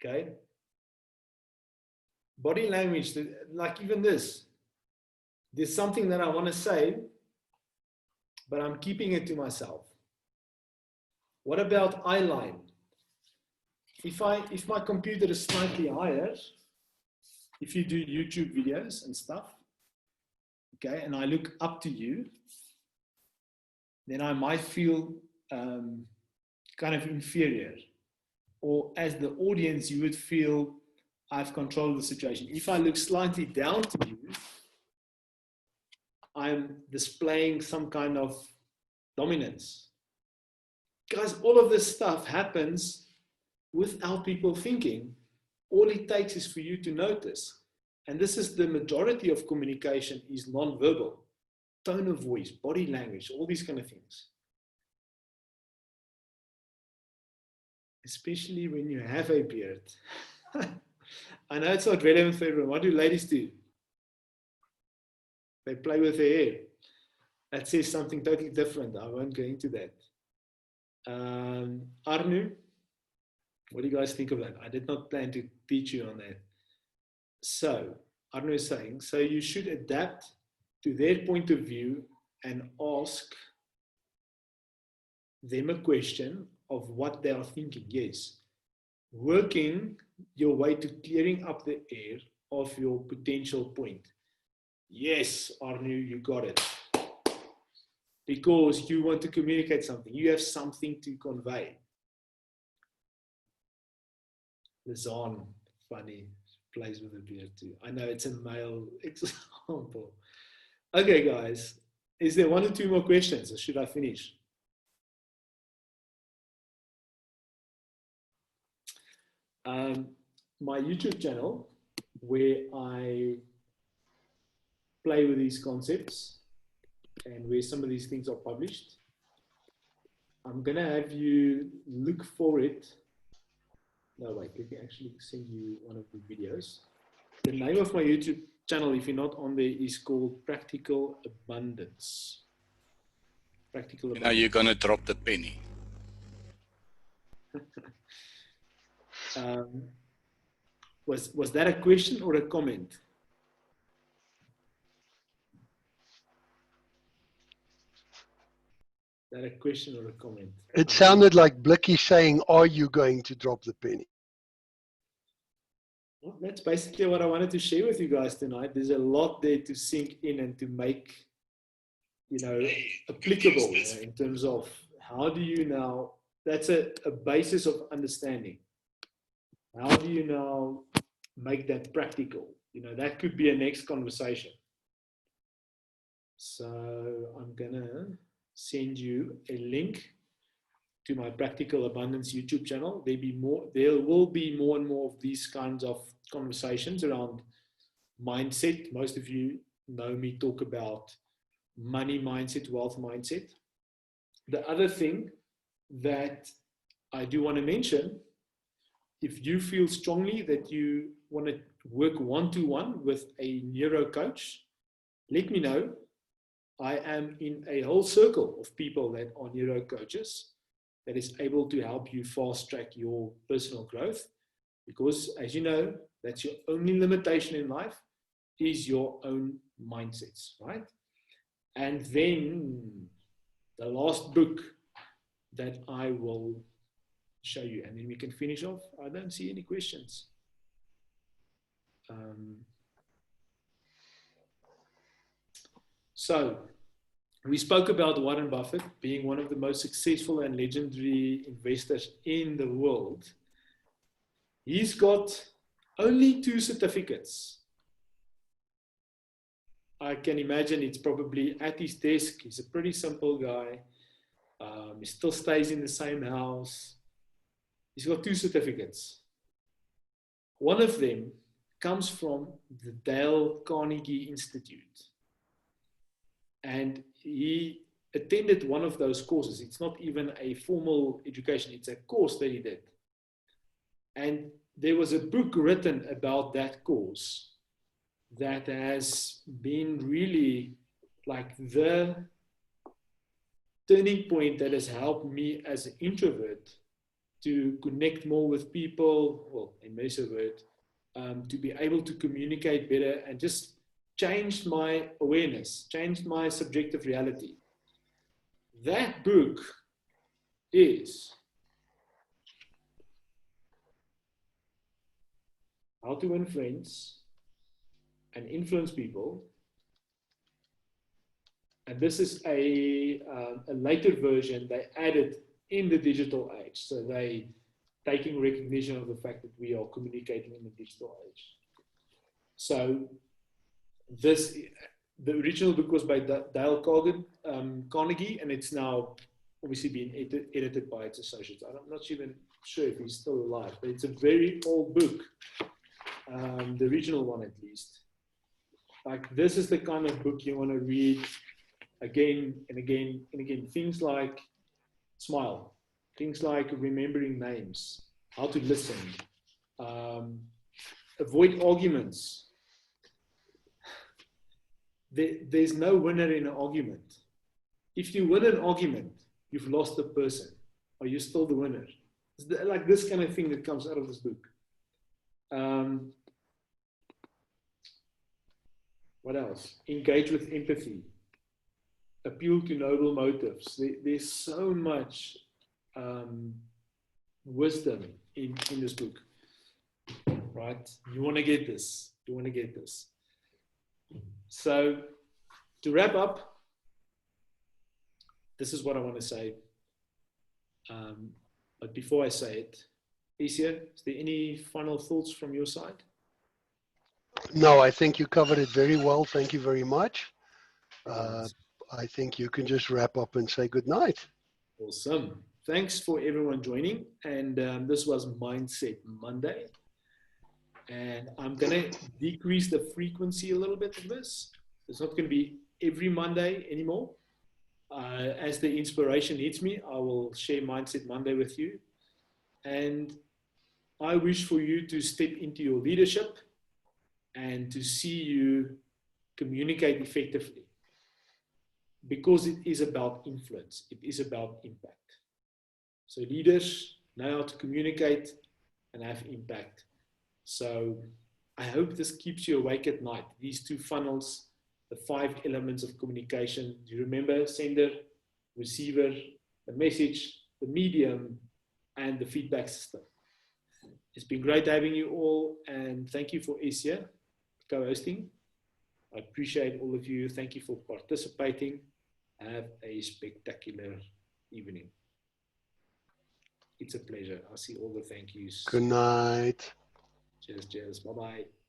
Okay. Body language, like even this. There's something that I want to say, but I'm keeping it to myself. What about eye line? If my computer is slightly higher, if you do YouTube videos and stuff, okay, and I look up to you, then I might feel kind of inferior. Or as the audience, you would feel I've controlled the situation. If I look slightly down to you, I'm displaying some kind of dominance. Guys, all of this stuff happens without people thinking. All it takes is for you to notice. And this is the majority of communication is non-verbal. Tone of voice, body language, all these kind of things. Especially when you have a beard. I know it's not relevant for everyone. What do ladies do? They play with their hair. That says something totally different. I won't go into that. Arnu, what do you guys think of that? I did not plan to teach you on that. So, Arnu is saying, so you should adapt to their point of view and ask them a question of what they are thinking. Yes. Working your way to clearing up the air of your potential point. Yes, Arnu, you got it. Because you want to communicate something. You have something to convey. Lizan, funny, plays with a beard too. I know it's a male example. Okay, guys. Is there one or two more questions, or should I finish? My YouTube channel, where I play with these concepts and where some of these things are published, I'm going to have you look for it. No, wait, let me actually send you one of the videos. The name of my YouTube channel, if you're not on there, is called Practical Abundance. Practical Abundance. Now you're going to drop the penny. Was that a question or a comment? Is that a question or a comment? It sounded like Blicky saying, are you going to drop the penny? Well, that's basically what I wanted to share with you guys tonight. There's a lot there to sink in and to make, applicable in terms of how do you now, that's a basis of understanding. How do you now make that practical? That could be a next conversation. So I'm going to send you a link to my Practical Abundance YouTube channel. There will be more and more of these kinds of conversations around mindset. Most of you know me talk about money mindset, wealth mindset. The other thing that I do want to mention, if you feel strongly that you want to work one-to-one with a neuro-coach, let me know. I am in a whole circle of people that are neuro-coaches that is able to help you fast-track your personal growth, because, as you know, that's your only limitation in life, is your own mindsets, right? And then the last book that I will show you, and then we can finish off. I don't see any questions. So we spoke about Warren Buffett being one of the most successful and legendary investors in the world. He's got only 2 certificates. I can imagine it's probably at his desk. He's a pretty simple guy. He still stays in the same house. He's got 2 certificates. One of them comes from the Dale Carnegie Institute. And he attended one of those courses. It's not even a formal education. It's a course that he did. And there was a book written about that course that has been really like the turning point that has helped me as an introvert to connect more with people, well, in Mesovert, to be able to communicate better, and just changed my awareness, changed my subjective reality. That book is How to Win Friends and Influence People. And this is a later version they added in the digital age. So they taking recognition of the fact that we are communicating in the digital age. So the original book was by Dale Carnegie, and it's now obviously been edited by its associates. I'm not even sure if he's still alive, but it's a very old book, the original one at least. Like, this is the kind of book you want to read again and again and again. Things like smile, things like remembering names, how to listen, avoid arguments. There's no winner in an argument. If you win an argument, you've lost the person. Are you still the winner? It's like this kind of thing that comes out of this book. What else? Engage with empathy. Appeal to noble motives. There's so much wisdom in this book, right? You want to get this. You want to get this. So, to wrap up, this is what I want to say. But before I say it, Isia, is there any final thoughts from your side? No, I think you covered it very well. Thank you very much. I think you can just wrap up and say good night. Awesome. Thanks for everyone joining. And this was Mindset Monday. And I'm going to decrease the frequency a little bit of this. It's not going to be every Monday anymore. As the inspiration hits me, I will share Mindset Monday with you. And I wish for you to step into your leadership and to see you communicate effectively. Because it is about influence. It is about impact. So leaders know how to communicate and have impact. So I hope this keeps you awake at night. These 2 funnels, the 5 elements of communication. Do you remember? Sender, receiver, the message, the medium, and the feedback system. It's been great having you all, and thank you for Isia co-hosting. I appreciate all of you. Thank you for participating. Have a spectacular evening. It's a pleasure. I see all the thank yous. Good night. Cheers, cheers. Bye-bye.